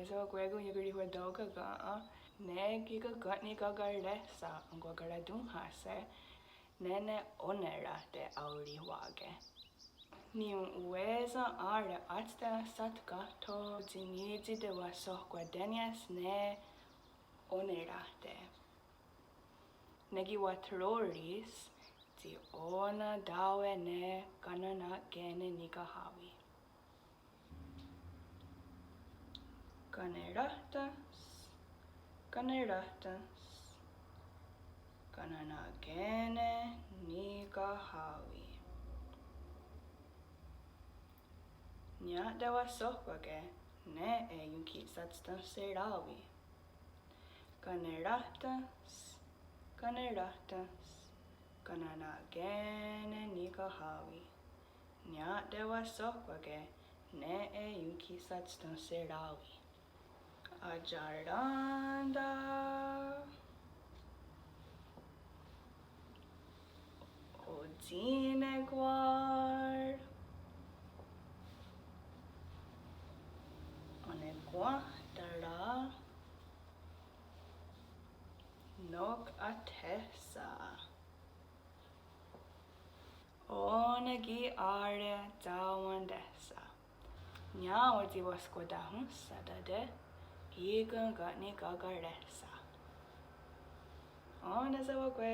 sewakwé Iakorihwató kennikakaréhsha Enkwakaratón hahse ónerahte aorihwá. Niion'wé átste ahsatkáhtho tewahsokwaténies ónerahte. wathró ónerahte kanennaké nikahá. Kaneráhtens Kanennaké nikahá. Nia'tewashóhkwake ionkhi'shatstenhserá. Kaneráhtens Kanennaké nikahá. Nia'tewashóhkwake ionkhi'shatstenhserá. Atierén Otsí nekwar Onekwénhtara athéhsha tsawentésha wahkwatahónhsatate nikahá. Sewakwé